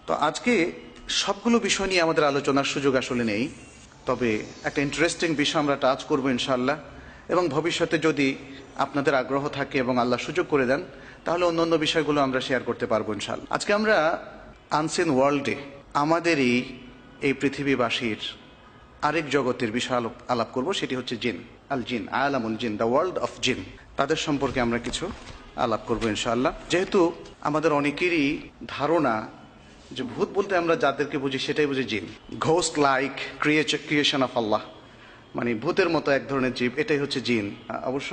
তো আজকে সবগুলো বিষয় নিয়ে আমাদের আলোচনার সুযোগ আসলে নেই, তবে একটা ইন্টারেস্টিং বিষয় আমরা টাচ করবো ইনশাআল্লাহ, এবং ভবিষ্যতে যদি আপনাদের আগ্রহ থাকে এবং আল্লাহ সুযোগ করে দেন তাহলে অন্য বিষয়গুলো আমরা শেয়ার করতে পারবো ইনশাআল্লাহ। আজকে আমরা আনসিন ওয়ার্ল্ডে আমাদেরই এই পৃথিবীবাসীর আরেক জগতের বিষয় আলাপ করব, সেটি হচ্ছে জিন। আল জিন, আলামুল জিন, দ্য ওয়ার্ল্ড অফ জিন, তাদের সম্পর্কে আমরা কিছু আলাপ করবো ইনশাআল্লাহ। যেহেতু আমাদের অনেকেরই ধারণা যে ভূত বলতে আমরা যাদেরকে বুঝি সেটাই বুঝি জিন, ঘোস্ট লাইক ক্রিয়েশন অফ আল্লাহ, মানে ভূতের মতো এক ধরনের জীব, এটাই হচ্ছে জিন। অবশ্য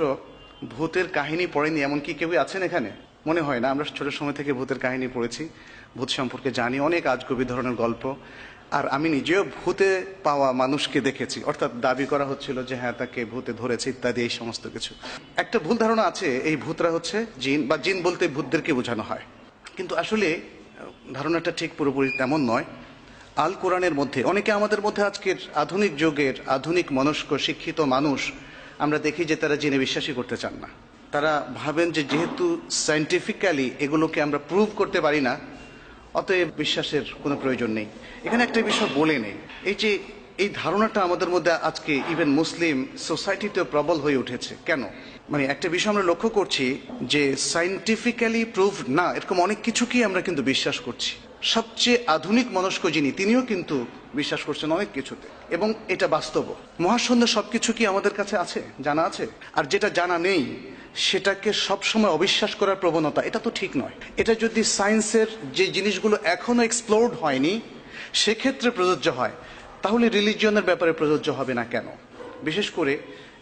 ভূতের কাহিনী পড়েনি এমন কি কেউ আছেন এখানে? মনে হয় না। আমরা ছোট সময় থেকে ভূতের কাহিনী পড়েছি, ভূত সম্পর্কে জানি, অনেক আজগুবি ধরনের গল্প। আর আমি নিজেও ভূতে পাওয়া মানুষকে দেখেছি, অর্থাৎ দাবি করা হচ্ছিল যে হ্যাঁ তাকে ভূতে ধরেছে ইত্যাদি, এই সমস্ত কিছু। একটা ভুল ধারণা আছে এই ভূতরা হচ্ছে জিন, বা জিন বলতে ভূতদেরকে বোঝানো হয়, কিন্তু আসলে ধারণাটা ঠিক পুরোপুরি তেমন নয়। আল কোরআনের মধ্যে অনেকে আমাদের মধ্যে আজকের আধুনিক যুগের আধুনিক মনস্ক শিক্ষিত মানুষ আমরা দেখি যে তারা জিনে বিশ্বাসই করতে চান না। তারা ভাবেন যে যেহেতু সায়েন্টিফিক্যালি এগুলোকে আমরা প্রুভ করতে পারি না, অতএব বিশ্বাসের কোনো প্রয়োজন নেই। এখানে একটা বিষয় বলে নেই, এই যে এই ধারণাটা আমাদের মধ্যে আজকে ইভেন মুসলিম সোসাইটিতেও প্রবল হয়ে উঠেছে কেন? মানে একটা বিষয় আমরা লক্ষ্য করছি যে সায়েন্টিফিক্যালি প্রুভড না এরকম অনেক কিছুকেই আমরা কিন্তু বিশ্বাস করছি। সবচেয়ে আধুনিক মনস্ক যিনি, তিনিও কিন্তু বিশ্বাস করছেন অনেক কিছুতে, এবং এটা বাস্তব। মহাশূন্য সবকিছু কি আমাদের কাছে আছে, জানা আছে? আর যেটা জানা নেই সেটাকে সবসময় অবিশ্বাস করার প্রবণতা, এটা তো ঠিক নয়। এটা যদি সায়েন্সের যে জিনিসগুলো এখনো এক্সপ্লোরড হয়নি সেক্ষেত্রে প্রযোজ্য হয়, তাহলে রিলিজিয়নের ব্যাপারে প্রযোজ্য হবে না কেন? বিশেষ করে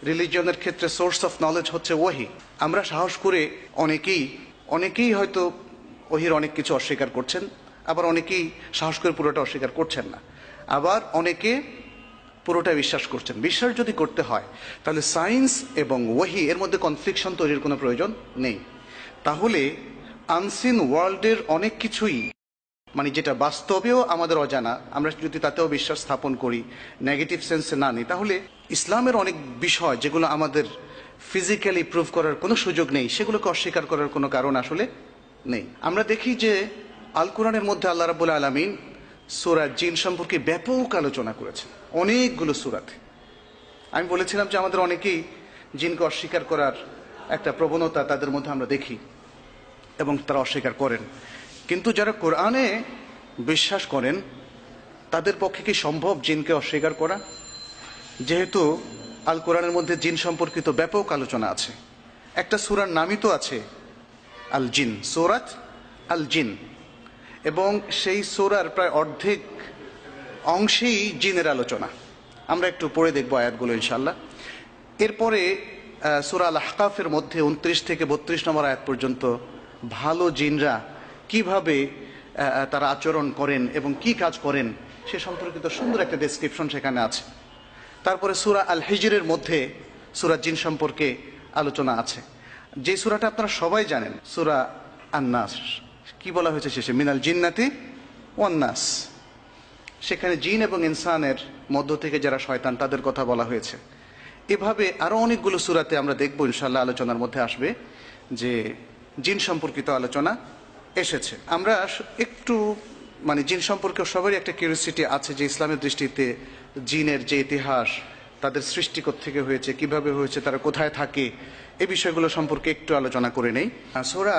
রিলিজিয়নের ক্ষেত্রে সোর্স অফ নলেজ হচ্ছে ওহী। আমরা সাহস করে অনেকেই হয়তো ওহীর অনেক কিছু অস্বীকার করছেন, আবার অনেকেই সাহস করে পুরোটা অস্বীকার করছেন না, আবার অনেকে পুরোটা বিশ্বাস করছেন। বিশ্বাস যদি করতে হয় তাহলে সায়েন্স এবং ওহী এর মধ্যে কনফ্লিকশন তৈরির কোনো প্রয়োজন নেই। তাহলে আনসিন ওয়ার্ল্ডের অনেক কিছুই, মানে যেটা বাস্তবেও আমাদের অজানা, আমরা যদি তাতেও বিশ্বাস স্থাপন করি, নেগেটিভ সেন্সে না নিই, তাহলে ইসলামের অনেক বিষয় যেগুলো আমাদের ফিজিক্যালি প্রুভ করার কোনো সুযোগ নেই, সেগুলোকে অস্বীকার করার কোনো কারণ আসলে নেই। আমরা দেখি যে আল কোরআনের মধ্যে আল্লাহ রাব্বুল আলামিন সূরা জিন সম্পর্কে ব্যাপক আলোচনা করেছেন অনেকগুলো সূরাতে। আমি বলেছিলাম যে আমাদের অনেকেই জিনকে অস্বীকার করার একটা প্রবণতা তাদের মধ্যে আমরা দেখি, এবং তারা অস্বীকার করেন। কিন্তু যারা কোরআনে বিশ্বাস করেন তাদের পক্ষে কি সম্ভব জিনকে অস্বীকার করা? যেহেতু আল কোরআনের মধ্যে জিন সম্পর্কিত ব্যাপক আলোচনা আছে, একটা সূরার নামই তো আছে আল জিন, সূরাত আল জিন, এবং সেই সূরার প্রায় অর্ধেক অংশেই জিনের আলোচনা। আমরা একটু পড়ে দেখবো আয়াতগুলো ইনশাআল্লাহ। এরপরে সূরা আল আহকাফের মধ্যে 29 থেকে 32 নম্বর আয়াত পর্যন্ত ভালো জিনরা কিভাবে তারা আচরণ করেন এবং কি কাজ করেন সে সম্পর্কিত সুন্দর একটা ডেসক্রিপশন সেখানে আছে। তারপরে সূরা আল হিজরের মধ্যে সূরা জিন সম্পর্কে আলোচনা আছে, যে সূরাটা আপনারা সবাই জানেন, সূরা আন-নাস। কি বলা হয়েছে শেষে? মিনাল জিন্নাতি ওয়ান নাস। সেখানে জিন এবং ইনসানের মধ্য থেকে যারা শয়তান তাদের কথা বলা হয়েছে। এভাবে আরো অনেকগুলো সূরাতে আমরা দেখব ইনশাআল্লাহ, আলোচনার মধ্যে আসবে যে জিন সম্পর্কিত আলোচনা এসেছে। আমরা একটু মানে জিন সম্পর্কে সবারই একটা কিউরিওসিটি আছে যে ইসলামের দৃষ্টিতে জিনের যে ইতিহাস, তাদের সৃষ্টি থেকে হয়েছে, কিভাবে হয়েছে, তারা কোথায় থাকে, এই বিষয়গুলো সম্পর্কে একটু আলোচনা করে নেই। সূরা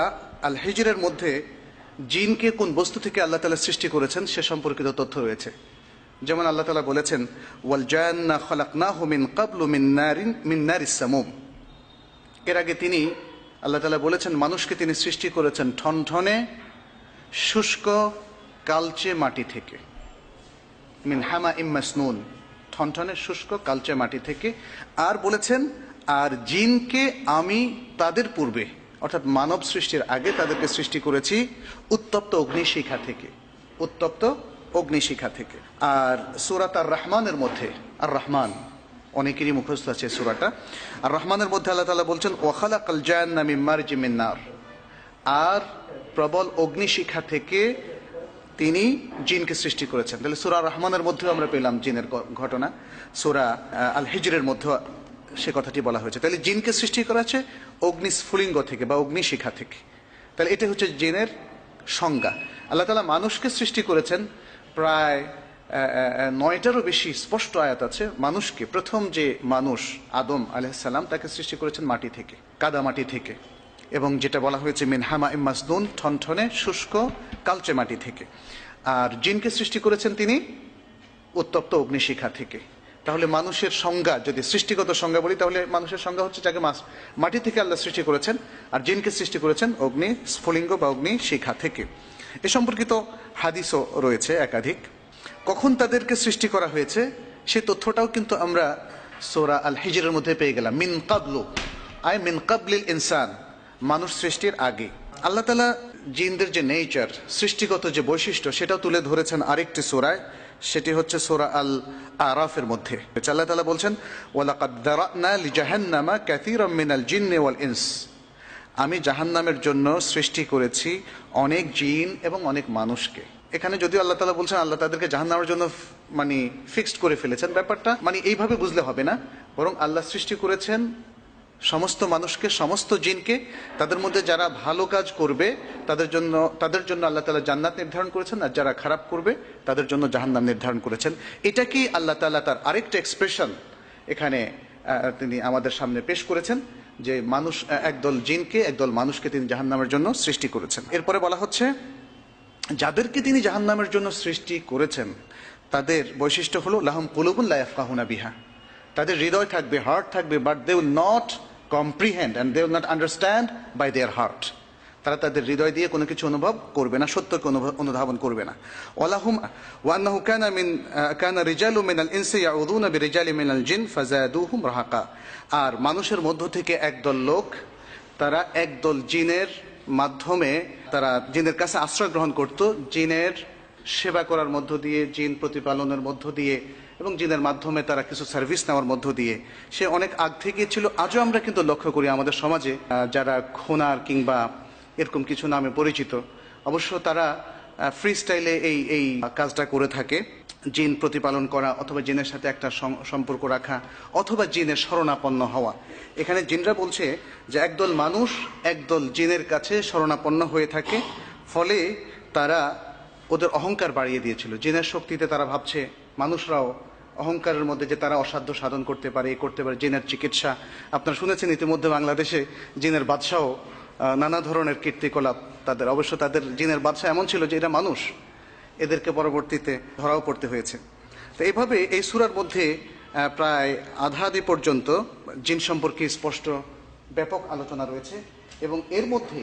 আল হিজরের মধ্যে জিনকে কোন বস্তু থেকে আল্লাহ তাআলা সৃষ্টি করেছেন সে সম্পর্কিত তথ্য রয়েছে। যেমন আল্লাহ তাআলা বলেছেন ওয়াল জান্না খালাকনাহু মিন ক্বাবলু মিন নারিস সামুম। এর আগে তিনি আল্লাহ তাআলা বলেছেন মানুষকে তিনি সৃষ্টি করেছেন ঠনঠনে শুষ্ক কালচে মাটি থেকে, মিন হামা মাসনুন, ঠনঠনে শুষ্ক কালচে মাটি থেকে। আর বলেছেন আর জিনকে আমি তাদের পূর্বে, অর্থাৎ মানব সৃষ্টির আগে তাদেরকে সৃষ্টি করেছি উত্তপ্ত অগ্নিশিখা থেকে, উত্তপ্ত অগ্নিশিখা থেকে। আর সূরা আর রহমানের মধ্যে, আর রহমান অনেকেরই মুখস্থ আছে সূরাটা, আর রহমানের মধ্যে আল্লাহ তাআলা বলছেন ওয়া খালাকাল জান্না মিন মারজিম মিন নার, আর প্রবল অগ্নিশিখা থেকে তিনি জিনকে সৃষ্টি করেছেন। তাহলে সূরা রহমানের মধ্যেও আমরা পেলাম জিনের ঘটনা, সূরা আল হিজরের মধ্যে সে কথাটি বলা হয়েছে। তাহলে জিনকে সৃষ্টি করা হচ্ছে অগ্নিস্ফুলিঙ্গ থেকে বা অগ্নিশিখা থেকে। তাহলে এটা হচ্ছে জিনের সংজ্ঞা। আল্লাহ তাআলা মানুষকে সৃষ্টি করেছেন প্রায় 9টারও বেশি স্পষ্ট আয়াত আছে। মানুষকে, প্রথম যে মানুষ আদম আলাইহিস সালাম, তাকে সৃষ্টি করেছেন মাটি থেকে, কাদা মাটি থেকে, এবং যেটা বলা হয়েছে মিন হামাইম মাসনুন, ঠনঠনে শুষ্ক কালচে মাটি থেকে। আর জিনকে সৃষ্টি করেছেন তিনি উত্তপ্ত অগ্নিশিখা থেকে। তাহলে মানুষের সংজ্ঞা, যদি সৃষ্টিগত সংজ্ঞা বলি, তাহলে মানুষের সংজ্ঞা হচ্ছে যাকে মাটি থেকে আল্লাহ সৃষ্টি করেছেন, আর জিনকে সৃষ্টি করেছেন অগ্নি স্ফুলিঙ্গ বা অগ্নি শিখা থেকে। এ সম্পর্কিত হাদিসও রয়েছে একাধিক। কখন তাদেরকে সৃষ্টি করা হয়েছে সে তথ্যটাও কিন্তু আমরা সূরা আল হিজরের মধ্যে পেয়ে গেলাম। মিন কাবলু, আই মিন কাবলিল ইনসান, মানুষ সৃষ্টির আগে। আল্লাহ তাআলা জিনদের যে নেচার, সৃষ্টিগত যে বৈশিষ্ট্য, সেটাও তুলে ধরেছেন আরেকটি সূরায়, সেটি হচ্ছে সূরা আল আরাফের মধ্যে। আল্লাহ তাআলা বলছেন, ওয়ালাকাদ যারানা লিজাহান্নামা কাসীরাম মিনাল জিন্নি ওয়াল ইনস, আমি জাহান্নামের জন্য সৃষ্টি করেছি অনেক জিন এবং অনেক মানুষকে। এখানে যদিও আল্লাহ তাআলা বলছেন আল্লাহ তাদেরকে জাহান্নামের জন্য মানে ফিক্সড করে ফেলেছেন, ব্যাপারটা মানে এইভাবে বুঝলে হবে না, বরং আল্লাহ সৃষ্টি করেছেন সমস্ত মানুষকে, সমস্ত জিনকে। তাদের মধ্যে যারা ভালো কাজ করবে তাদের জন্য আল্লাহ তাআলা জান্নাত নির্ধারণ করেছেন, আর যারা খারাপ করবে তাদের জন্য জাহান্নাম নির্ধারণ করেছেন। এটা কি আল্লাহ তাআলা তার আরেকটা এক্সপ্রেশন এখানে তিনি আমাদের সামনে পেশ করেছেন, যে মানুষ, একদল জিনকে একদল মানুষকে তিনি জাহান্নামের জন্য সৃষ্টি করেছেন। এরপরে বলা হচ্ছে যাদেরকে তিনি জাহান্নামের জন্য সৃষ্টি করেছেন তাদের বৈশিষ্ট্য হলো লাহুম কুলুবুন লা ইয়াফকাহুনা বিহা, তাদের হৃদয় থাকবে, হার্ট থাকবে, but they will not comprehend and they will not understand by their heart. তারা তাদের হৃদয় দিয়ে কোনো কিছু অনুভব করবে না, সত্যকে অনুধাবন করবে না। ওয়ালাহুম ওয়ান্নাহু কানা রিজালু মিনাল ইনসি ইয়াউযুনা বিরিজালি মিনাল জিন ফাযাদুহুম রাহাকা, আর মানুষের মধ্য থেকে একদল লোক, তারা একদল জিনের মাধ্যমে, তারা জিনের কাছে আশ্রয় গ্রহণ করত, জিনের সেবা করার মধ্য দিয়ে, জিন প্রতিপালনের মধ্য দিয়ে, এবং জিনের মাধ্যমে তারা কিছু সার্ভিস নেওয়ার মধ্য দিয়ে। সে অনেক আগ থেকে ছিল। আজও আমরা কিন্তু লক্ষ্য করি আমাদের সমাজে যারা খুনার কিংবা এরকম কিছু নামে পরিচিত, অবশ্য তারা ফ্রি স্টাইলে এই কাজটা করে থাকে, জিন প্রতিপালন করা অথবা জিনের সাথে একটা সম্পর্ক রাখা অথবা জিনের শরণাপন্ন হওয়া। এখানে জিনরা বলছে যে একদল মানুষ একদল জিনের কাছে শরণাপন্ন হয়ে থাকে, ফলে তারা ওদের অহংকার বাড়িয়ে দিয়েছিল। জিনের শক্তিতে তারা ভাবছে মানুষরাও অহংকারের মধ্যে যে তারা অসাধ্য সাধন করতে পারে, করতে পারে। জিনের চিকিৎসা আপনারা শুনেছেন ইতিমধ্যে, বাংলাদেশে জিনের বাদশাও নানা ধরনের কীর্তিকলাপ তাদের। অবশ্য তাদের জিনের বাদশা এমন ছিল যে এরা মানুষ, এদেরকে পরবর্তীতে ধরাও পড়তে হয়েছে। তো এইভাবে এই সূরার মধ্যে প্রায় আধাআধি পর্যন্ত জিন সম্পর্কে স্পষ্ট ব্যাপক আলোচনা রয়েছে, এবং এর মধ্যে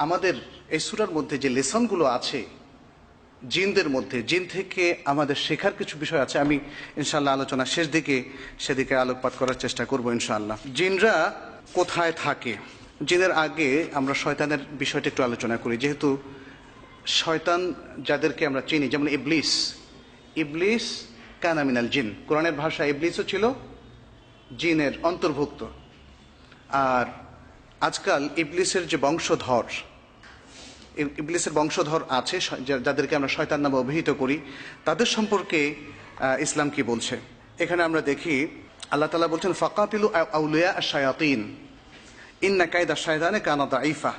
আমাদের এই সূরার মধ্যে যে লেসনগুলো আছে জিনদের মধ্যে, জিন থেকে আমাদের শেখার কিছু বিষয় আছে। আমি ইনশাআল্লাহ আলোচনা শেষ দিকে সেদিকে আলোকপাত করার চেষ্টা করব ইনশাআল্লাহ। জিনরা কোথায় থাকে? জিনের আগে আমরা শয়তানের বিষয়টা একটু আলোচনা করি, যেহেতু শয়তান যাদেরকে আমরা চিনি, যেমন ইবলিস কানা মিনাল জিন, কোরআনের ভাষা ইবলিসও ছিল জিনের অন্তর্ভুক্ত। আর আজকাল ইবলিসের যে বংশধর, ইবলিসের বংশধর আছে যাদেরকে আমরা শয়তান নামে অভিহিত করি, তাদের সম্পর্কে ইসলাম কি বলছে? এখানে আমরা দেখি আল্লাহ তাআলা বলছেন ফাকাতিলু আউলিয়া আশ-শায়াতিন ইন্না কায়দা শায়তানি কানা দাঈফা।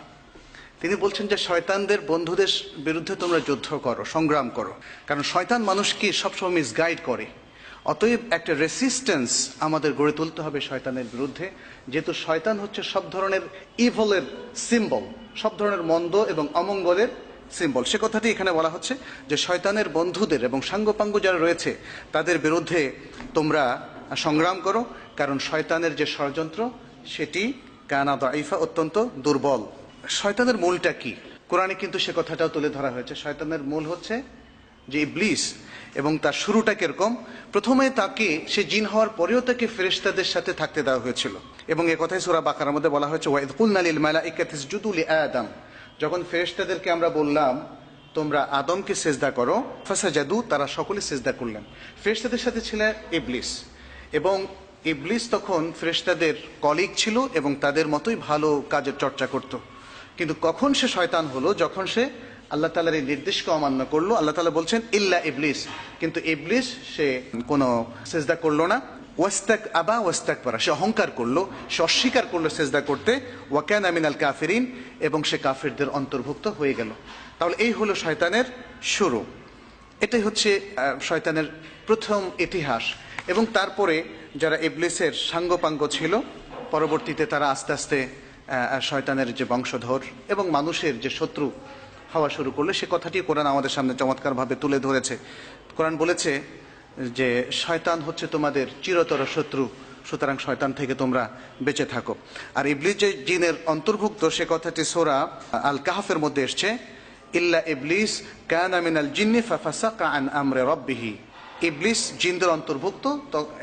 তিনি বলছেন যে শয়তানদের বন্ধুদের বিরুদ্ধে তোমরা যুদ্ধ করো, সংগ্রাম করো, কারণ শয়তান মানুষকে সবসময় মিসগাইড করে। অতএব একটা রেসিস্টেন্স আমাদের গড়ে তুলতে হবে শয়তানের বিরুদ্ধে, যেহেতু শয়তান হচ্ছে সব ধরনের ইভলের সিম্বল, সব ধরনের মন্দ এবং অমঙ্গলের সিম্বল। সে কথাটি এখানে বলা হচ্ছে যে শয়তানের বন্ধুদের এবং সাঙ্গপাঙ্গ যারা রয়েছে তাদের বিরুদ্ধে তোমরা সংগ্রাম করো, কারণ শয়তানের যে ষড়যন্ত্র সেটি কানা দাঈফা, অত্যন্ত দুর্বল। শয়তানের মূলটা কি? কোরআনে কিন্তু সে কথাটাও তুলে ধরা হয়েছে। শয়তানের মূল হচ্ছে যে ইবলিস, এবং তার শুরুটা কিরকম? প্রথমে তাকে, সে জিন হওয়ার পরেও তাকে ফেরেশতাদের সাথে থাকতে দেওয়া হয়েছিল, এবং এ কথাই সূরা বাকারার মধ্যে বলা হয়েছে ওয়াইদ কুলনা লিল মালাইকাতি ইসজুদু লিআদম, যখন ফেরেশতাদেরকে আমরা বললাম তোমরা আদমকে সিজদা করো, ফাসাজাদু, তারা সকলে সিজদা করলেন। ফেরেশতাদের সাথে ছিল ইবলিস, এবং ইবলিস তখন ফেরেশতাদের কলিগ ছিল এবং তাদের মতোই ভালো কাজের চর্চা করত। কিন্তু কখন সে শয়তান হলো? যখন সে আল্লাহ তাআলার এই নির্দেশকে অমান্য করলো। আল্লাহ তাআলা বলছেন ইল্লা ইবলিস, কিন্তু ইবলিস সে কোনো সিজদা করলো না, ওয়াস্তাক আবা ওয়াস্তাকবারা, সে অহংকার করলো, সে অস্বীকার করলো সেজদা করতে, ওয়া কানা মিনাল কাফিরিন, এবং সে কাফিরদের অন্তর্ভুক্ত হয়ে গেল। তাহলে এই হলো শয়তানের শুরু, এটাই হচ্ছে শয়তানের প্রথম ইতিহাস। এবং তারপরে যারা ইবলিসের সাঙ্গপাঙ্গ ছিল, পরবর্তীতে তারা আস্তে আস্তে শয়তানের যে বংশধর এবং মানুষের যে শত্রু হওয়া শুরু করলো, সে কথাটি কোরআন আমাদের সামনে চমৎকারভাবে তুলে ধরেছে। কোরআন বলেছে যে শয়তান হচ্ছে তোমাদের চিরতর শত্রু, সুতরাং শয়তান থেকে তোমরা বেঁচে থাকো। আর ইবলিস যে জিনের অন্তর্ভুক্ত, সে কথাটি সূরা আল কাহফের মধ্যে এসছে, ইল্লা ইবলিস কানা মিনাল জিন্নি ফাফাসাকা আন আমরি রাব্বিহি। ইবলিস জিনদের অন্তর্ভুক্ত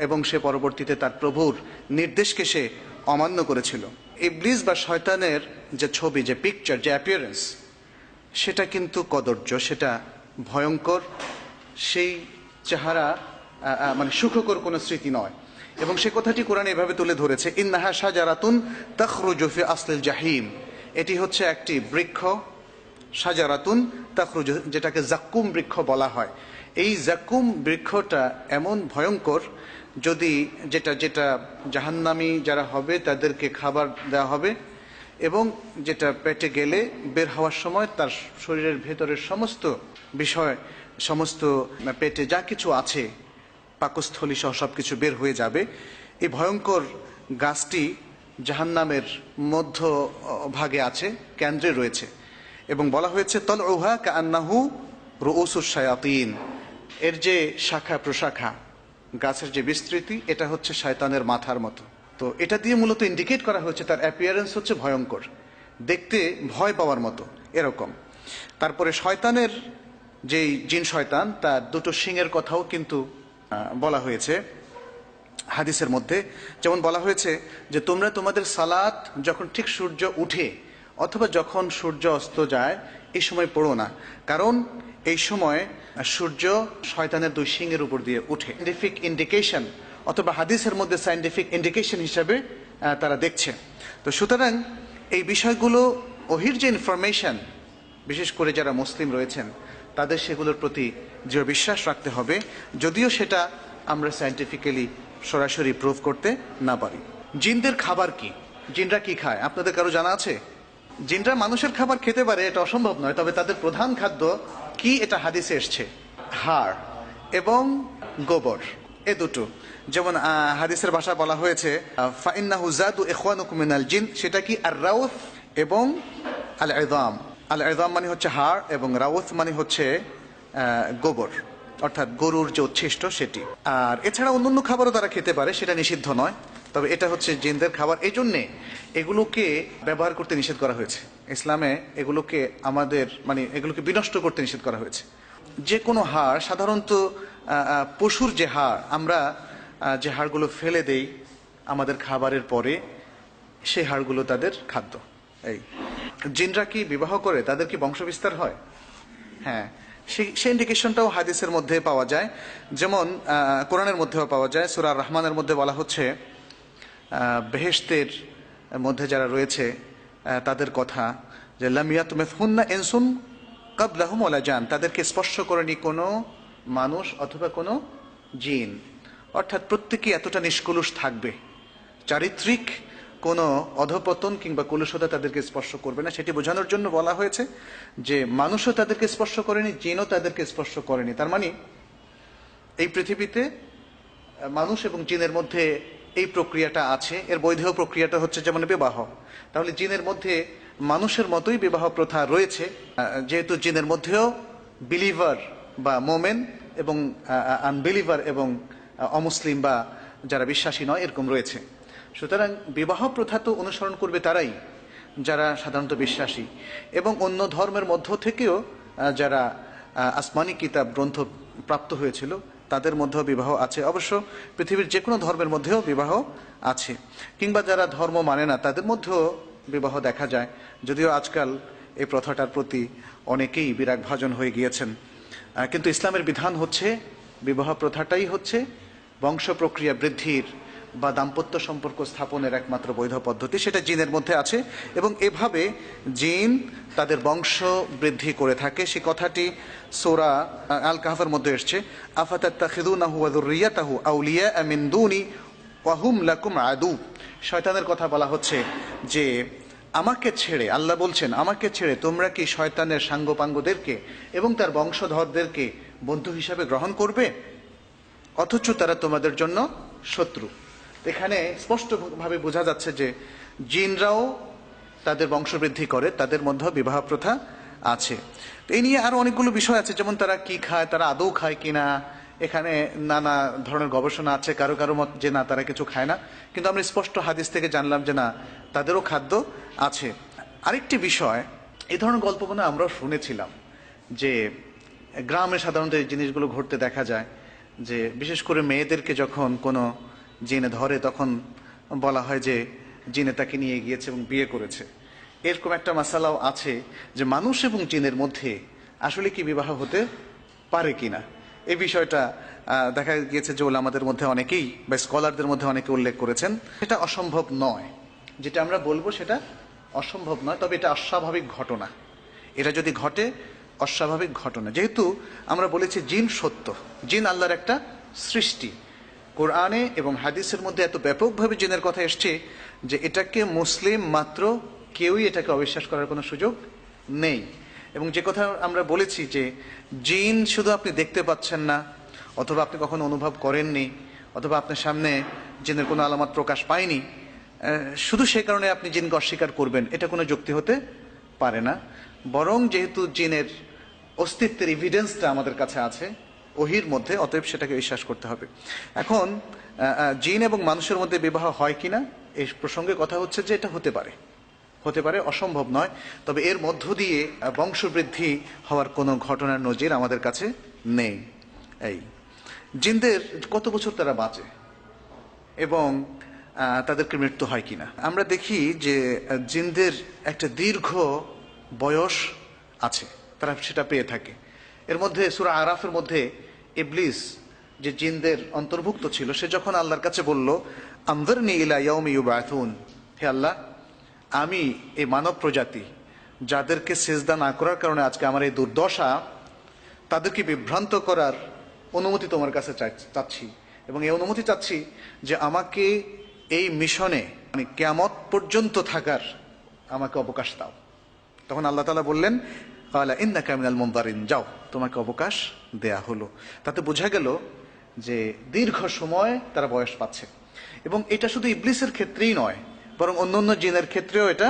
এবং সে পরবর্তীতে তার প্রভুর নির্দেশকে সে অমান্য করেছিল। ইবলিস বা শয়তানের যে ছবি, যে পিকচার, যে অ্যাপিয়ারেন্স, সেটা কিন্তু কদর্য, সেটা ভয়ঙ্কর, সেই চেহারা মানে সুখকর কোনো স্মৃতি নয়। এবং সে কথাটি কোরআন এভাবে তুলে ধরেছে, ইন্নাহা শাজারাতুন তাখরুজু ফি আসলিল জাহিম। এটি হচ্ছে একটি বৃক্ষ, শাজারাতুন তাখরুজু, যেটাকে জাক্কুম বৃক্ষ বলা হয়। এই জাক্কুম বৃক্ষটা এমন ভয়ঙ্কর, যদি যেটা যেটা জাহান্নামী যারা হবে তাদেরকে খাবার দেওয়া হবে, এবং যেটা পেটে গেলে বের হওয়ার সময় তার শরীরের ভেতরের সমস্ত বিষয়, সমস্ত পেটে যা কিছু আছে, পাকস্থলী সহ সব কিছু বের হয়ে যাবে। এই ভয়ঙ্কর গাছটি জাহান্নামের মধ্য ভাগে আছে, কেন্দ্রে রয়েছে, এবং বলা হয়েছে তলউহা কাআন্নাহু রুউসুশ শায়াতিন। এর যে শাখা প্রশাখা, গাছের যে বিস্তৃতি, এটা হচ্ছে শয়তানের মাথার মতো। তো এটা দিয়ে মূলত ইন্ডিকেট করা হচ্ছে তার অ্যাপিয়ারেন্স হচ্ছে ভয়ঙ্কর, দেখতে ভয় পাওয়ার মতো এরকম। তারপরে শয়তানের যেই জিন শয়তান, তার দুটো শিংয়ের কথাও কিন্তু বলা হয়েছে হাদিসের মধ্যে। যেমন বলা হয়েছে যে তোমরা তোমাদের সালাত যখন ঠিক সূর্য উঠে অথবা যখন সূর্য অস্ত যায় এই সময় পড়ো না, কারণ এই সময় সূর্য শয়তানের দুই শিংয়ের উপর দিয়ে উঠে। সাইন্টিফিক ইন্ডিকেশন অথবা হাদিসের মধ্যে সাইন্টিফিক ইন্ডিকেশন হিসাবে তারা দেখছে। তো সুতরাং এই বিষয়গুলো, ওহির যে ইনফরমেশন, বিশেষ করে যারা মুসলিম রয়েছেন তাদের সেগুলোর প্রতি দৃঢ় বিশ্বাস রাখতে হবে, যদিও সেটা আমরা সায়েন্টিফিক্যালি সরাসরি প্রুভ করতে না পারি। জিনদের খাবার কি? জিনরা কি খায় আপনাদের কারো জানা আছে? জিনরা মানুষের খাবার খেতে পারে, এটা অসম্ভব নয়, তবে তাদের প্রধান খাদ্য কি এটা হাদিসে এসছে, হাড় এবং গোবর, এ দুটো। যেমন হাদিসের ভাষা বলা হয়েছে ফাইন্নাহু যাদু ইখওয়ানুকুম মিনাল জিন, সেটা কি আর রাউথ এবং আল ইযাম। আল ইযাম মানে হচ্ছে হাড়, এবং রাউথ মানে হচ্ছে গোবর, অর্থাৎ গরুর যে উচ্ছিষ্ট সেটি। আর এছাড়া অন্যান্য খাবারও তারা খেতে পারে, সেটা নিষিদ্ধ নয়, তবে এটা হচ্ছে জিনদের খাবার। এই জন্যে এগুলোকে ব্যবহার করতে নিষেধ করা হয়েছে ইসলামে, এগুলোকে আমাদের মানে এগুলোকে বিনষ্ট করতে নিষেধ করা হয়েছে। যে কোনো হাড়, সাধারণত পশুর যে হাড়, আমরা যে হাড়গুলো ফেলে দেই আমাদের খাবারের পরে, সেই হাড়গুলো তাদের খাদ্য। এই জিনরা কি বিবাহ করে, তাদের কি বংশবিস্তার হয়? হ্যাঁ, সেই ইন্ডিকেশনটাও হাদিসের মধ্যে পাওয়া যায়, যেমন কোরআনের মধ্যেও পাওয়া যায়। সূরা আর রহমানের মধ্যে বলা হচ্ছে বেহেশতের মধ্যে যারা রয়েছে তাদের কথা, যে লাম ইয়াতমিসহুন্না ইনসুন ক্বাবলাহুম ওয়ালা জান, তাদেরকে স্পর্শ করেনি কোনো মানুষ অথবা কোনো জিন, অর্থাৎ প্রত্যেকেই এতটা নিষ্কলুষ থাকবে, চারিত্রিক কোনো অধপতন কিংবা কলুষতা তাদেরকে স্পর্শ করবে না। সেটি বোঝানোর জন্য বলা হয়েছে যে মানুষও তাদেরকে স্পর্শ করেনি, জিনও তাদেরকে স্পর্শ করেনি। তার মানে এই পৃথিবীতে মানুষ এবং জিনের মধ্যে এই প্রক্রিয়াটা আছে। এর বৈধ প্রক্রিয়াটা হচ্ছে যেমন বিবাহ, তাহলে জিনের মধ্যে মানুষের মতোই বিবাহ প্রথা রয়েছে, যেহেতু জিনের মধ্যেও বিলিভার বা মোমেন এবং আনবিলিভার এবং অমুসলিম বা যারা বিশ্বাসী নয় এরকম রয়েছে। সুতরাং বিবাহ প্রথা তো অনুসরণ করবে তারাই যারা সাধারণত বিশ্বাসী, এবং অন্য ধর্মের মধ্য থেকেও যারা আসমানি কিতাব গ্রন্থ প্রাপ্ত হয়েছিল তাদের মধ্যেও বিবাহ আছে। অবশ্য পৃথিবীর যে কোনো ধর্মের মধ্যেও বিবাহ আছে, কিংবা যারা ধর্ম মানে না তাদের মধ্যেও বিবাহ দেখা যায়, যদিও আজকাল এই প্রথাটার প্রতি অনেকেই বিরাগভাজন হয়ে গিয়েছেন। কিন্তু ইসলামের বিধান হচ্ছে বিবাহ প্রথাটাই হচ্ছে বংশ প্রক্রিয়া বৃদ্ধির বা দাম্পত্য সম্পর্ক স্থাপনের একমাত্র বৈধ পদ্ধতি, সেটা জিনের মধ্যে আছে। এবং এভাবে জিন তাদের বংশ বৃদ্ধি করে থাকে। সে কথাটি সূরা আল কাহফের মধ্যে এসেছে, আফাতাত্তাখিযুনাহু ওয়া যুররিয়াতাহু আউলিয়া মিন দুনি ওয়া হুম লাকুম আদু। শয়তানের কথা বলা হচ্ছে যে আমাকে ছেড়ে, আল্লাহ বলছেন আমাকে ছেড়ে তোমরা কি শয়তানের সাঙ্গপাঙ্গদেরকে এবং তার বংশধরদেরকে বন্ধু হিসাবে গ্রহণ করবে, অথচ তারা তোমাদের জন্য শত্রু। এখানে স্পষ্টভাবে বোঝা যাচ্ছে যে জিনরাও তাদের বংশবৃদ্ধি করে, তাদের মধ্যে বিবাহ প্রথা আছে। এই নিয়ে আরো অনেকগুলো বিষয় আছে, যেমন তারা কি খায়, তারা আদৌ খায় কিনা, এখানে নানা ধরনের গবেষণা আছে। কারো কারো মত যে না, তারা কিছু খায় না, কিন্তু আমরা স্পষ্ট হাদিস থেকে জানলাম যে না, তাদেরও খাদ্য আছে। আরেকটি বিষয়, এই ধরনের গল্প মনে আমরাও শুনেছিলাম যে গ্রামে সাধারণত এই জিনিসগুলো ঘটতে দেখা যায়, যে বিশেষ করে মেয়েদেরকে যখন কোনো জিনে ধরে তখন বলা হয় যে জিনে তাকে নিয়ে গিয়েছে এবং বিয়ে করেছে। এরকম একটা মাসালাও আছে যে মানুষ এবং জিনের মধ্যে আসলে কি বিবাহ হতে পারে কিনা। এই বিষয়টা দেখা গিয়েছে যে ওলামাদের মধ্যে অনেকেই বা স্কলারদের মধ্যে অনেকে উল্লেখ করেছেন। এটা অসম্ভব নয়, যেটা আমরা বলবো সেটা অসম্ভব নয়, তবে এটা অস্বাভাবিক ঘটনা। এটা যদি ঘটে অস্বাভাবিক ঘটনা, যেহেতু আমরা বলেছি জিন সত্য, জিন আল্লাহর একটা সৃষ্টি। কোরআনে এবং হাদিসের মধ্যে এত ব্যাপকভাবে জিনের কথা এসছে যে এটাকে মুসলিম মাত্র কেউই এটাকে অবিশ্বাস করার কোনো সুযোগ নেই। এবং যে কথা আমরা বলেছি যে জিন শুধু আপনি দেখতে পাচ্ছেন না, অথবা আপনি কখনো অনুভব করেননি, অথবা আপনার সামনে জিনের কোনো আলামত প্রকাশ পায়নি, শুধু সেই কারণে আপনি জিনকে অস্বীকার করবেন, এটা কোনো যুক্তি হতে পারে না। বরং যেহেতু জিনের অস্তিত্বের এভিডেন্সটা আমাদের কাছে আছে ওহির মধ্যে, অতএব সেটাকে বিশ্বাস করতে হবে। এখন জিন এবং মানুষের মধ্যে বিবাহ হয় কিনা এই প্রসঙ্গে কথা হচ্ছে যে এটা হতে পারে, হতে পারে, অসম্ভব নয়। তবে এর মধ্য দিয়ে বংশবৃদ্ধি হওয়ার কোনো ঘটনার নজির আমাদের কাছে নেই। এই জিনদের কত বছর তারা বাঁচে এবং তাদেরকে মৃত্যু হয় কিনা, আমরা দেখি যে জিনদের একটা দীর্ঘ বয়স আছে, তারা সেটা পেয়ে থাকে। এর মধ্যে সূরা আরাফের মধ্যে ইবলিস, যে জিনদের অন্তর্ভুক্ত ছিল, সে যখন আল্লাহর কাছে বলল আনযিরনি ইলা ইয়াউমি ইউবআথুন, হে আল্লাহ, আমি এই মানব প্রজাতি যাদেরকে সিজদা না করার কারণে আজকে আমার এই দুর্দশা, তাদেরকে বিভ্রান্ত করার অনুমতি তোমার কাছে চাচ্ছি, এবং এই অনুমতি চাচ্ছি যে আমাকে এই মিশনে মানে কিয়ামত পর্যন্ত থাকার আমাকে অবকাশ দাও। তখন আল্লাহ তাআলা বললেন ক্বালা ইন্নাকা মিনাল মুনযারিন, যাও, তোমাকে অবকাশ দেয়া হলো। তাতে বোঝা গেল যে দীর্ঘ সময় তারা বয়স পাচ্ছে। এবং এটা শুধু ইবলিসের ক্ষেত্রেই নয়, বরং অন্যান্য জিনের ক্ষেত্রেও এটা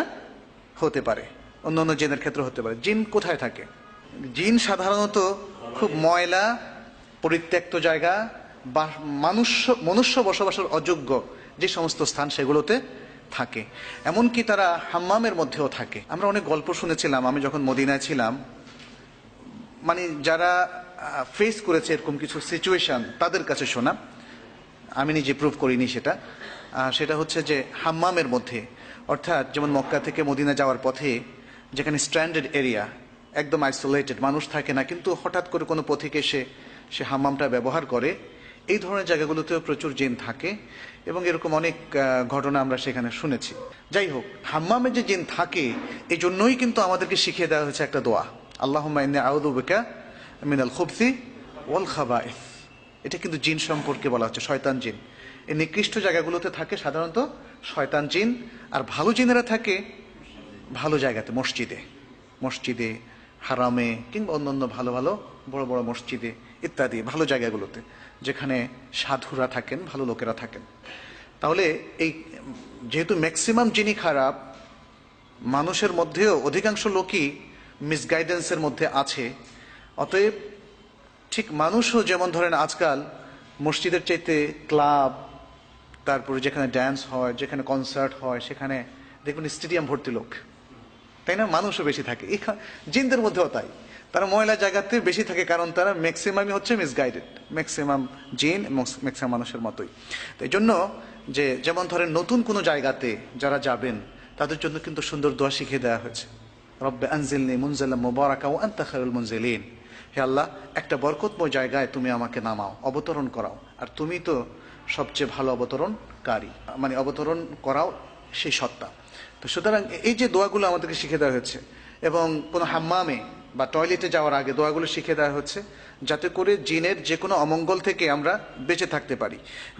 হতে পারে, অন্যান্য জিনের ক্ষেত্রে হতে পারে। জিন কোথায় থাকে? জিন সাধারণত খুব ময়লা পরিত্যক্ত জায়গা বা মনুষ্য বসবাসের অযোগ্য যে সমস্ত স্থান সেগুলোতে থাকে। এমনকি তারা হাম্মামের মধ্যেও থাকে। আমরা অনেক গল্প শুনেছিলাম আমি যখন মদিনায় ছিলাম, মানে যারা ফেস করেছে এরকম কিছু সিচুয়েশন তাদের কাছে শোনা, আমি নিজে প্রুভ করিনি সেটা। সেটা হচ্ছে যে হাম্মামের মধ্যে, অর্থাৎ যেমন মক্কা থেকে মদিনা যাওয়ার পথে যেখানে স্ট্র্যান্ডেড এরিয়া, একদম আইসোলেটেড, মানুষ থাকে না, কিন্তু হঠাৎ করে কোনো পথিক এসে সে হাম্মামটা ব্যবহার করে, এই ধরনের জায়গাগুলোতেও প্রচুর জিন থাকে এবং এরকম অনেক ঘটনা আমরা সেখানে শুনেছি। যাই হোক, হাম্মামে যে জিন থাকে এই জন্যই কিন্তু আমাদেরকে শিখিয়ে দেওয়া হয়েছে একটা দোয়া, আল্লাহুম্মা ইন্নী আউযু বিকা মিনাল খুবসি ওয়াল খাবাইস। এটা কিন্তু জিন সম্পর্কে বলা হচ্ছে, শয়তান জিন। এই নিকৃষ্ট জায়গাগুলোতে থাকে সাধারণত শয়তান জিন, আর ভালো জিনেরা থাকে ভালো জায়গাতে, মসজিদে, হারামে, কিংবা অন্যান্য ভালো ভালো বড় বড় মসজিদে ইত্যাদি ভালো জায়গাগুলোতে, যেখানে সাধুরা থাকেন, ভালো লোকেরা থাকেন। তাহলে এই যেহেতু ম্যাক্সিমাম জিনই খারাপ, মানুষের মধ্যেও অধিকাংশ লোকই মিসগাইডেন্সের মধ্যে আছে, অতএব ঠিক মানুষও যেমন ধরেন আজকাল মসজিদের চাইতে ক্লাব, তারপরে যেখানে ড্যান্স হয়, যেখানে কনসার্ট হয়, সেখানে দেখুন স্টেডিয়াম ভর্তি লোক, তাই না? মানুষও বেশি থাকে। জিনদের মধ্যেও তাই, তারা ময়লা জায়গাতে বেশি থাকে, কারণ তারা ম্যাক্সিমামই হচ্ছে মিসগাইডেড, ম্যাক্সিমাম জিন ম্যাক্সিমাম মানুষের মতোই। তো এই জন্য যে যেমন ধরেন নতুন কোনো জায়গাতে যারা যাবেন তাদের জন্য কিন্তু সুন্দর দোয়া শিখিয়ে দেওয়া হয়েছে, রব্বে আনজিলনি মুনজালাম মুবারাকা ওয়া আনতা খায়রুল মুনজিলিন, হে আল্লাহ, একটা বরকতময় জায়গায় তুমি আমাকে নামাও, অবতরণ করাও, আর তুমি তো সবচেয়ে ভালো অবতরণ কারি, মানে অবতরণ করাও সেই সত্তা। তো সুতরাং এই যে দোয়াগুলো আমাদেরকে শিখে দেওয়া হচ্ছে, এবং কোনো হাম্মামে বা টয়লেটে যাওয়ার আগে দোয়াগুলো শিখে দেওয়া হচ্ছে, যাতে করে জিনের যে কোনো অমঙ্গল থেকে আমরা বেঁচে থাকতে পারি।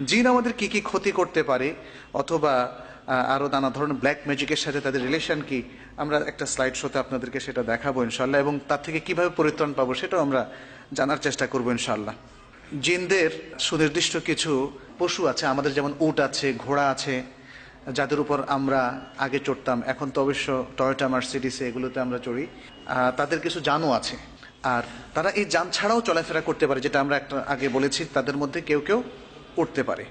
জিন আমাদের কি কি ক্ষতি করতে পারে, অথবা আরও নানা ধরনের ব্ল্যাক ম্যাজিকের সাথে তাদের রিলেশন কি, আমরা একটা স্লাইড শোতে আপনাদেরকে সেটা দেখাবো ইনশাল্লাহ, এবং তার থেকে কিভাবে পরিত্রাণ পাবো সেটাও আমরা জানার চেষ্টা করবো ইনশাল্লাহ। জিনদের সুনির্দিষ্ট কিছু পশু আছে আমাদের, যেমন উট আছে, ঘোড়া আছে, যাদের উপর আমরা আগে চড়তাম, এখন তো অবশ্য টয়োটা মার্সিডিসে এগুলোতে আমরা চড়ি। তাদের কিছু যানও আছে, আর তারা এই যান ছাড়াও চলাফেরা করতে পারে, যেটা আমরা একটা আগে বলেছি, তাদের মধ্যে কেউ কেউ উঠতে পারে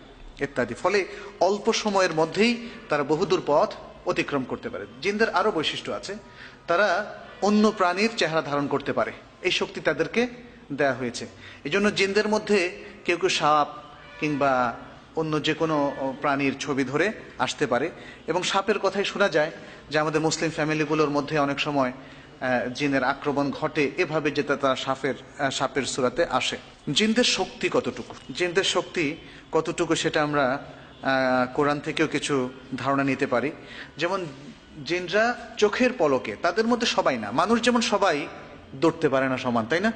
ইত্যাদি। ফলে অল্প সময়ের মধ্যেই তারা বহুদূর পথ অতিক্রম করতে পারে। জিনদের আরও বৈশিষ্ট্য আছে, তারা অন্য প্রাণীর চেহারা ধারণ করতে পারে, এই শক্তি তাদেরকে দেয়া হয়েছে। এই জন্য জিনদের মধ্যে কেউ কেউ সাপ কিংবা অন্য যে কোনো প্রাণীর ছবি ধরে আসতে পারে, এবং সাপের কথাই শোনা যায় যে আমাদের মুসলিম ফ্যামিলিগুলোর মধ্যে অনেক সময় জিনের আক্রমণ ঘটে এভাবে, যে তারা সাপের সূরাতে আসে। জিনদের শক্তি কতটুকু, জিনদের শক্তি কতটুকু সেটা আমরা কোরআন থেকেও কিছু ধারণা নিতে পারি। যেমন জিনরা চোখের পলকে, তাদের মধ্যে সবাই না, মানুষ যেমন সবাই দৌড়তে পারে না সমান, তাই না?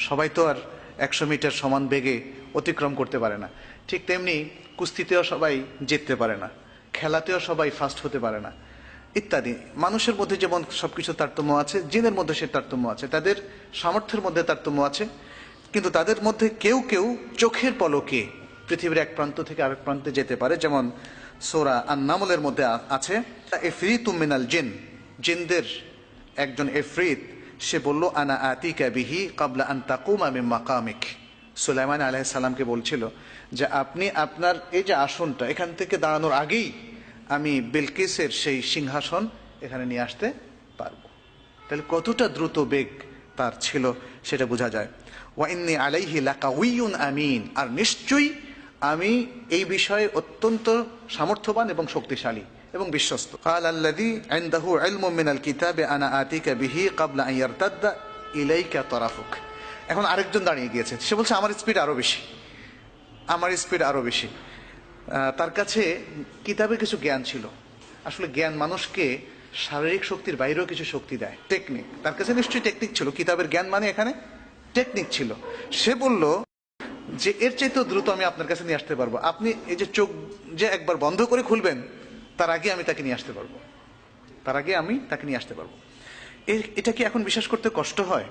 সবাই তো আর 100 মিটার সমান বেগে অতিক্রম করতে পারে না। ঠিক তেমনি কুস্তিতেও সবাই জিততে পারে না, খেলাতেও সবাই ফার্স্ট হতে পারে না ইত্যাদি। মানুষের মধ্যে যেমন সবকিছু তারতম্য আছে, জিনের মধ্যে সে তারতম্য আছে, তাদের সামর্থ্যের মধ্যে তারতম্য আছে। কিন্তু তাদের মধ্যে কেউ কেউ চোখের পলকে পৃথিবীর এক প্রান্ত থেকে আরেক প্রান্তে যেতে পারে। যেমন সূরা আন-নামলের মধ্যে আছে, ইফরিতুম মিনাল জিন, জিনদের একজন ইফরিত, সে বলল আনা আতিকা বিহি ক্বাবলা আন তাকুমা মিন মাকামিক। সুলাইমান আলাইহিস সালামকে বলছিল যে আপনি আপনার এই যে আসনটা, এখান থেকে দাঁড়ানোর আগেই আমি বিলকিসের সেই সিংহাসন এখানে নিয়ে আসতে পারবো। তাহলে কতটা দ্রুত বেগ তার ছিল সেটা বোঝা যায়। ওয়া ইন্নী আলাইহি লাকাউইয়ুন আমিন, আর নিশ্চয়ই আমি এই বিষয়ে অত্যন্ত সামর্থ্যবান এবং শক্তিশালী এবং বিশ্বস্ত। ক্বালা আল্লাযী ইনদাহু ইলমুম মিনাল কিতাবি আনা আতিকা বিহি ক্বাবলা আন ইয়ারতাদ্দা ইলাইকা তারাফুক। এখন আরেকজন দাঁড়িয়ে গিয়েছে, সে বলছে আমার স্পিড আরো বেশি, আমার স্পিড আরো বেশি। তার কাছে কিতাবের কিছু জ্ঞান ছিল। আসলে জ্ঞান মানুষকে শারীরিক শক্তির বাইরেও কিছু শক্তি দেয়, টেকনিক। তার কাছে নিশ্চয়ই টেকনিক ছিল, কিতাবের জ্ঞান মানে এখানে টেকনিক ছিল। সে বলল যে এর চাইতেও দ্রুত আমি আপনার কাছে নিয়ে আসতে পারবো, আপনি এই যে চোখ যে একবার বন্ধ করে খুলবেন তার আগে আমি তাকে নিয়ে আসতে পারবো, তার আগে আমি তাকে নিয়ে আসতে পারবো। এটা কি এখন বিশ্বাস করতে কষ্ট হয়?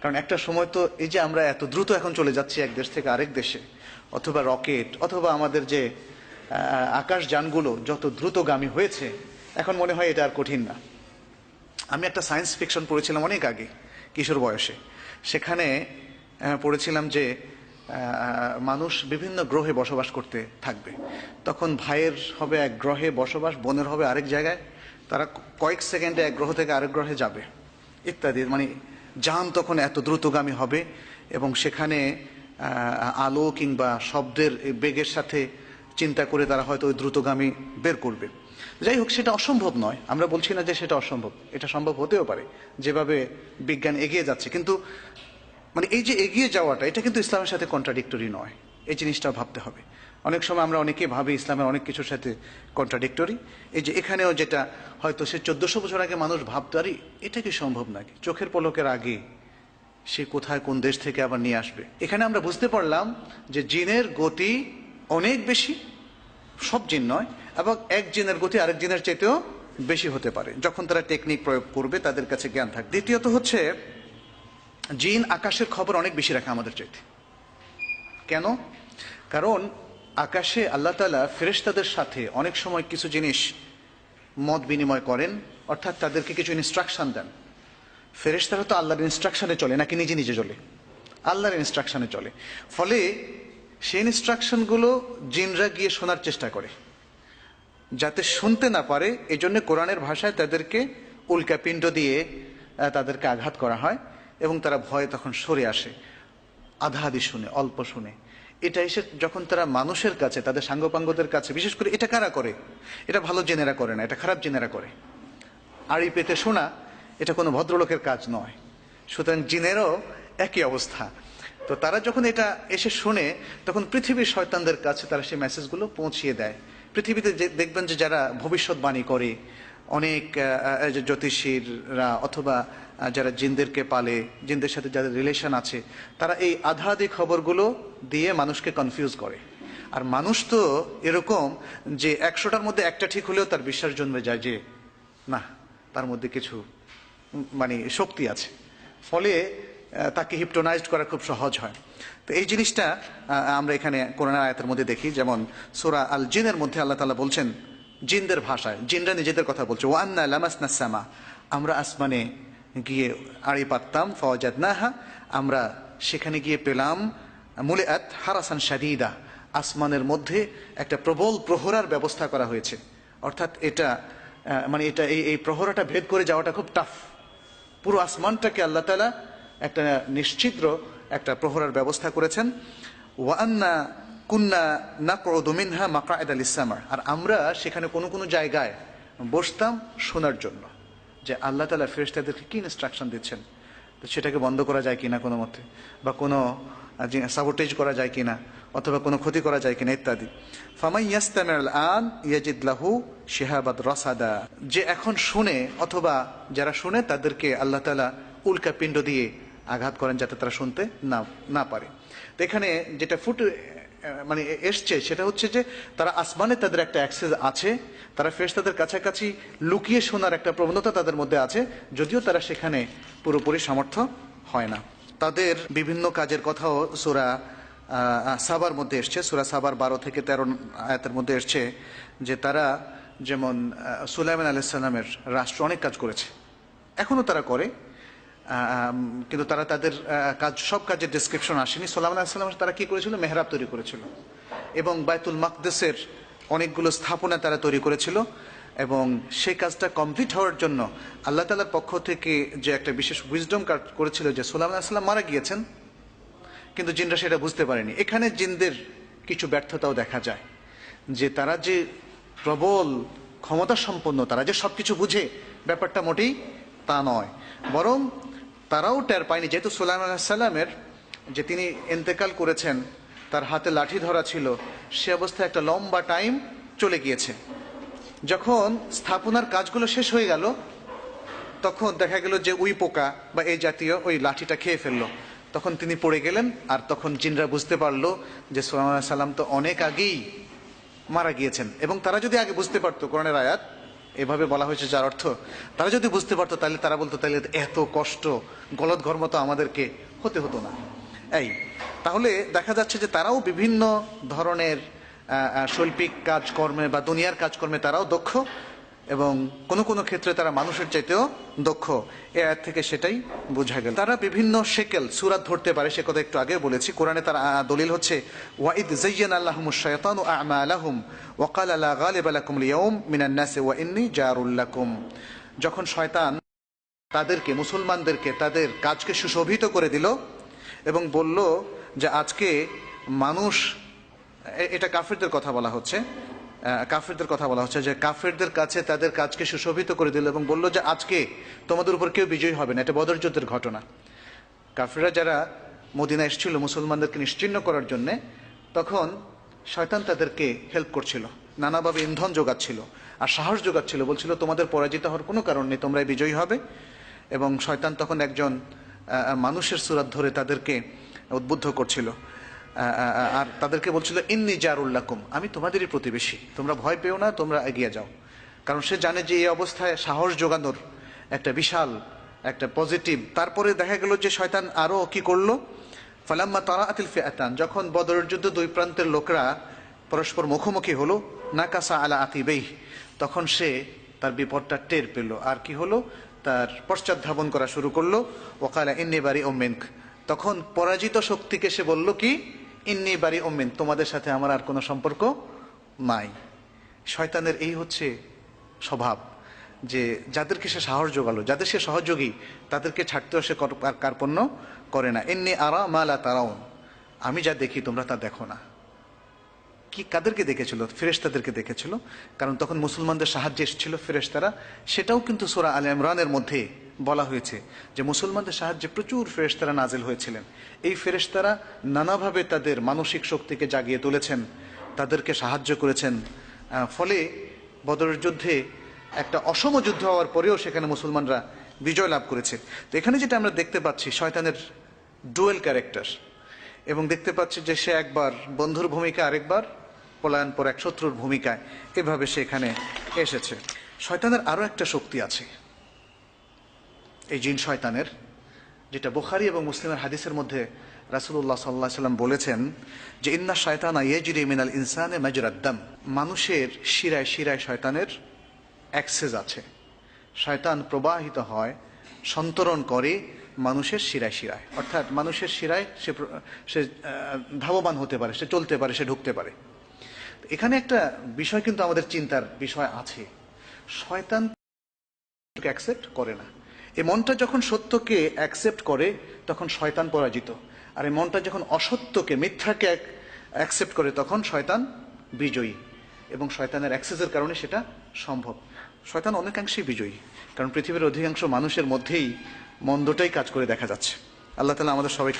কারণ একটা সময় তো এই যে আমরা এত দ্রুত এখন চলে যাচ্ছি এক দেশ থেকে আরেক দেশে, অথবা রকেট, অথবা আমাদের যে আকাশ যানগুলো যত দ্রুতগামী হয়েছে, এখন মনে হয় এটা আর কঠিন না। আমি একটা সায়েন্স ফিকশন পড়েছিলাম অনেক আগে, কিশোর বয়সে। সেখানে পড়েছিলাম যে মানুষ বিভিন্ন গ্রহে বসবাস করতে থাকবে। তখন ভাইয়ের হবে এক গ্রহে বসবাস, বোনের হবে আরেক জায়গায়, তারা কয়েক সেকেন্ডে এক গ্রহ থেকে আরেক গ্রহে যাবে ইত্যাদি। মানে যান তখন এত দ্রুতগামী হবে, এবং সেখানে আলো কিংবা শব্দের বেগের সাথে চিন্তা করে তারা হয়তো ওই দ্রুতগামী বের করবে। যাই হোক, সেটা অসম্ভব নয়, আমরা বলছি না যে সেটা অসম্ভব, এটা সম্ভব হতেও পারে যেভাবে বিজ্ঞান এগিয়ে যাচ্ছে। কিন্তু মানে এই যে এগিয়ে যাওয়াটা, এটা কিন্তু ইসলামের সাথে কন্ট্রাডিক্টরি নয়, এই জিনিসটা ভাবতে হবে। অনেক সময় আমরা অনেকেই ভাবি ইসলামের অনেক কিছুর সাথে কন্ট্রাডিক্টরি। এই যে এখানেও যেটা হয়তো সে 1400 বছর আগে মানুষ ভাবতো, আরে এটা কি সম্ভব নাকি, চোখের পলকের আগে সে কোথায় কোন দেশ থেকে আবার নিয়ে আসবে। এখানে আমরা বুঝতে পারলাম যে জিনের গতি অনেক বেশি, সব জিন নয়, এবং এক জিনের গতি আরেক জিনের চাইতেও বেশি হতে পারে যখন তারা টেকনিক প্রয়োগ করবে, তাদের কাছে জ্ঞান থাকবে। দ্বিতীয়ত হচ্ছে জিন আকাশের খবর অনেক বেশি রাখে আমাদের চাইতে। কেন? কারণ আকাশে আল্লাহ তাআলা ফেরেশতাদের সাথে অনেক সময় কিছু জিনিস মত বিনিময় করেন, অর্থাৎ তাদেরকে কিছু ইনস্ট্রাকশন দেন। ফেরেশতারা তো আল্লাহর ইনস্ট্রাকশনে চলে নাকি নিজে নিজে চলে? আল্লাহর ইনস্ট্রাকশনে চলে। ফলে সেই ইনস্ট্রাকশনগুলো জিনরা গিয়ে শোনার চেষ্টা করে, যাতে শুনতে না পারে। এই জন্য কোরআনের ভাষায় তাদেরকে উল্কাপিণ্ড দিয়ে তাদেরকে আঘাত করা হয়, এবং তারা ভয়ে তখন সরে আসে, আধা আধি শুনে, অল্প শুনে। এটা এসে যখন তারা মানুষের কাছে, তাদের সাঙ্গপাঙ্গদের কাছে, বিশেষ করে এটা কারা করে? এটা ভালো জেনেরা করে না, এটা খারাপ জেনেরা করে। আড়ি পেতে শোনা এটা কোনো ভদ্রলোকের কাজ নয়। সুতরাং জিনেরও একই অবস্থা। তো তারা যখন এটা এসে শোনে তখন পৃথিবীর শয়তানদের কাছে তারা সেই মেসেজগুলো পৌঁছিয়ে দেয়। পৃথিবীতে দেখবেন যে যারা ভবিষ্যৎবাণী করে, অনেক জ্যোতিষীরা অথবা যারা জিনদেরকে পালে, জিনদের সাথে যাদের রিলেশন আছে, তারা এই আধা আধি খবরগুলো দিয়ে মানুষকে কনফিউজ করে। আর মানুষ তো এরকম যে 100টার মধ্যে একটা ঠিক হলেও তার বিশ্বাস জন্মে যায় যে না, তার মধ্যে কিছু মানে শক্তি আছে, ফলে তাকে হিপটোনাইজড করা খুব সহজ হয়। তো এই জিনিসটা আমরা এখানে কোরআনের আয়াতের মধ্যে দেখি। যেমন সূরা আল জিনের মধ্যে আল্লাহ তাআলা বলছেন জিনদের ভাষায়, জিনরা নিজেদের কথা বলছে, ওয়ান্না লামাসনা সামা, আমরা আসমানে গিয়ে আড়ি পাততাম, ফাওয়াজাদনাহা, আমরা সেখানে গিয়ে পেলাম মুলিআত হারাসান শাদীদা, আসমানের মধ্যে একটা প্রবল প্রহরার ব্যবস্থা করা হয়েছে। অর্থাৎ এটা মানে এটা এই প্রহরাটা ভেদ করে যাওয়াটা খুব টাফ। পুরো আসমানটাকে আল্লাহ তাআলা একটা নিশ্চিদ্র একটা প্রহরার ব্যবস্থা করেছেন। ওয়ান্না কুন্না নাকউদু মিনহা মাকআদা লিস-সামা, আর আমরা সেখানে কোনো কোনো জায়গায় বসতাম শোনার জন্য যে আল্লাহ তাআলা ফেরেশতাদেরকে কি ইনস্ট্রাকশন দিচ্ছেন, তো সেটাকে বন্ধ করা যায় কিনা কোনো মতে, বা কোনো সাবোটেজ করা যায় কিনা, অথবা কোনো ক্ষতি করা যায় কিনা ইত্যাদি। ফামাই ইয়াস্তামিউল আন ইয়াজিদ লাহু শিহাবাদ রাসাদা, যে এখন শুনে অথবা যারা শুনে তাদেরকে আল্লাহ তাআলা উল্কা পিণ্ড দিয়ে আঘাত করেন যাতে তারা শুনতে না পারে। তো এখানে যেটা মানে এসছে সেটা হচ্ছে যে তারা আসমানে তাদের একটা অ্যাক্সেস আছে, তারা ফেরেশতাদের কাছাকাছি লুকিয়ে শোনার একটা প্রবণতা তাদের মধ্যে আছে, যদিও তারা সেখানে পুরোপুরি সামর্থ্য হয় না। তাদের বিভিন্ন কাজের কথাও সূরা সাবার মধ্যে এসছে, সূরা সাবার 12 থেকে 13 আয়াতের মধ্যে এসছে যে তারা যেমন সুলাইমান আলাইহিস সালামের রাষ্ট্র অনেক কাজ করেছে, এখনো তারা করে, কিন্তু তারা তাদের কাজ সব কাজের ডেসক্রিপশন আসেনি। সুলাইমান আলাইহিস সালাম তারা কি করেছিল, মেহরাব তৈরি করেছিল এবং বাইতুল মাকদেসের অনেকগুলো স্থাপনা তারা তৈরি করেছিল, এবং সেই কাজটা কমপ্লিট হওয়ার জন্য আল্লাহ তাআলার পক্ষ থেকে যে একটা বিশেষ উইজডম কাজ করেছিল যে সুলাইমান আলাইহিস সালাম মারা গিয়েছেন, কিন্তু জিনরা সেটা বুঝতে পারেনি। এখানে জিনদের কিছু ব্যর্থতাও দেখা যায়, যে তারা যে প্রবল ক্ষমতা সম্পন্ন, তারা যে সবকিছু বুঝে, ব্যাপারটা মোটেই তা নয়, বরং তারাও টের পায়নি। যেহেতু সুলাইমান আলাইহিস সালামের যে তিনি ইন্তেকাল করেছেন, তার হাতে লাঠি ধরা ছিল, সে অবস্থায় একটা লম্বা টাইম চলে গিয়েছে। যখন স্থাপনার কাজগুলো শেষ হয়ে গেল, তখন দেখা গেল যে উই পোকা বা এই জাতীয় ওই লাঠিটা খেয়ে ফেললো, তখন তিনি পড়ে গেলেন। আর তখন জিনরা বুঝতে পারলো যে সুলাইমান আলাইহিস সালাম তো অনেক আগেই মারা গিয়েছেন। এবং তারা যদি আগে বুঝতে পারতো, কোরআনের আয়াত এভাবে বলা হয়েছে যার অর্থ তারা যদি বুঝতে পারতো, তাহলে তারা বলতো তাহলে এত কষ্ট গলদঘর্ম তো আমাদেরকে হতে হতো না। তাহলে দেখা যাচ্ছে যে তারাও বিভিন্ন ধরনের শৈল্পিক কাজকর্মে বা দুনিয়ার কাজকর্মে তারাও দক্ষ, এবং কোনো কোনো ক্ষেত্রে তারা মানুষের চাইতেও দক্ষ। এ আয়াত থেকে সেটাই বোঝা গেল। তারা বিভিন্ন শেকেল সূরাত ধরতে পারে, সে কথা একটু আগে বলেছি। কোরআনে তার দলিল হচ্ছে ওয়াইদ যায়্যানা লাহুমুশ শায়াতানু আমালাহুম ওয়া ক্বালা লা গালিবা লাকুম আল-ইয়াওম মিনান নাসি ওয়া ইন্নী জারুল লাকুম, যখন শয়তান তাদেরকে, মুসলমানদেরকে, তাদের কাজকে সুশোভিত করে দিল এবং বলল যে আজকে মানুষ, এটা কাফেরদের কথা বলা হচ্ছে, কাফেরদের কথা বলা হচ্ছে যে কাফেরদের কাছে তাদের কাজকে সুশোভিত করে দিল এবং বলল যে আজকে তোমাদের উপর কেউ বিজয়ী হবে না। এটা বদর যুদ্ধের ঘটনা। কাফেররা যারা মদিনা এসেছিল মুসলমানদেরকে নিশ্চিহ্ন করার জন্য, তখন শয়তান তাদেরকে হেল্প করছিল, নানাভাবে ইন্ধন যোগাচ্ছিল আর সাহস যোগাচ্ছিল, বলছিল তোমাদের পরাজিত হওয়ার কোনো কারণ নেই, তোমরাই বিজয়ী হবে। এবং শয়তান তখন একজন মানুষের সূরত ধরে তাদেরকে উদ্বুদ্ধ করছিল আর তাদেরকে বলছিল ইন্নী জারুল লাকুম, আমি তোমাদেরই প্রতিবেশী, তোমরা ভয় পেও না, তোমরা এগিয়ে যাও। কারণ সে জানে যে এই অবস্থায় সাহস যোগানোর একটা বিশাল একটা পজিটিভ। তারপরে দেখা গেল যে শয়তান আরো কি করলো, ফালাম্মা তারাআতিল ফিআতান, যখন বদরের যুদ্ধ দুই প্রান্তের লোকরা পরস্পর মুখোমুখি হলো, নাকাসা আলা আকিবাইহ, তখন সে তার বিপদটা টের পেল আর কি হলো, তার পশ্চাৎ করা শুরু করলো। ওয়াকালা ইন্নী বারিউম মিনক, তখন পরাজিত শক্তিকে সে বলল কি, ইন্নী বারিউম মিনক, তোমাদের সাথে আমার আর কোনো সম্পর্ক নাই। শয়তানের এই হচ্ছে স্বভাব, যে যাদেরকে সে সাহস যোগালো, যাদের সে সহযোগী, তাদেরকে ছাড়তেও সে কার্পণ্য করে না। ইন্নী আরা মা লা তারাউন, আমি যা দেখি তোমরা তা দেখো না। কি কাদেরকে দেখেছিল? ফেরেশতাদেরকে দেখেছিল, কারণ তখন মুসলমানদের সাহায্যে এসেছিল ফেরেশতারা। সেটাও কিন্তু সূরা আলে ইমরানের মধ্যে বলা হয়েছে যে মুসলমানদের সাহায্যে প্রচুর ফেরেশতারা নাজিল হয়েছিলেন। এই ফেরেশতারা নানাভাবে তাদের মানসিক শক্তিকে জাগিয়ে তুলেছেন, তাদেরকে সাহায্য করেছেন। ফলে বদরের যুদ্ধে একটা অসম যুদ্ধ হওয়ার পরেও সেখানে মুসলমানরা বিজয় লাভ করেছে। তো এখানে যেটা আমরা দেখতে পাচ্ছি, শয়তানের ডুয়েল ক্যারেক্টার, এবং দেখতে পাচ্ছি যে সে একবার বন্ধুর ভূমিকা, আরেকবার পলায়ন পর এক শত্রুর ভূমিকায়, এভাবে সে এখানে এসেছে। শয়তানের আরো একটা শক্তি আছে, এই জিন শয়তানের, যেটা বুখারী এবং মুসলিমের হাদিসের মধ্যে রাসূলুল্লাহ সাল্লাল্লাহু আলাইহি ওয়াসাল্লাম বলেছেন যে ইন্না শায়তানা ইয়াজরি মিনাল ইনসানি মাজরাদ দাম। মানুষের শিরায় শিরায় শয়তানের অ্যাক্সেস আছে। শয়তান প্রবাহিত হয়, সন্তরণ করে মানুষের শিরায় শিরায়, অর্থাৎ মানুষের শিরায় সে ধাবমান হতে পারে, সে চলতে পারে, সে ঢুকতে পারে। এখানে একটা বিষয় কিন্তু আমাদের চিন্তার বিষয় আছে, শয়তান অ্যাকসেপ্ট করে না। এই মনটা যখন সত্যকে অ্যাকসেপ্ট করে তখন শয়তান পরাজিত, আর এই মনটা যখন অসত্যকে, মিথ্যাকে অ্যাকসেপ্ট করে তখন শয়তান বিজয়ী, এবং শয়তানের অ্যাক্সেসের কারণে সেটা সম্ভব। শয়তান অনেকাংশেই বিজয়ী, কারণ পৃথিবীর অধিকাংশ মানুষের মধ্যেই মন্দটাই কাজ করে দেখা যাচ্ছে। আল্লাহ তাআলা আমাদের সবাইকে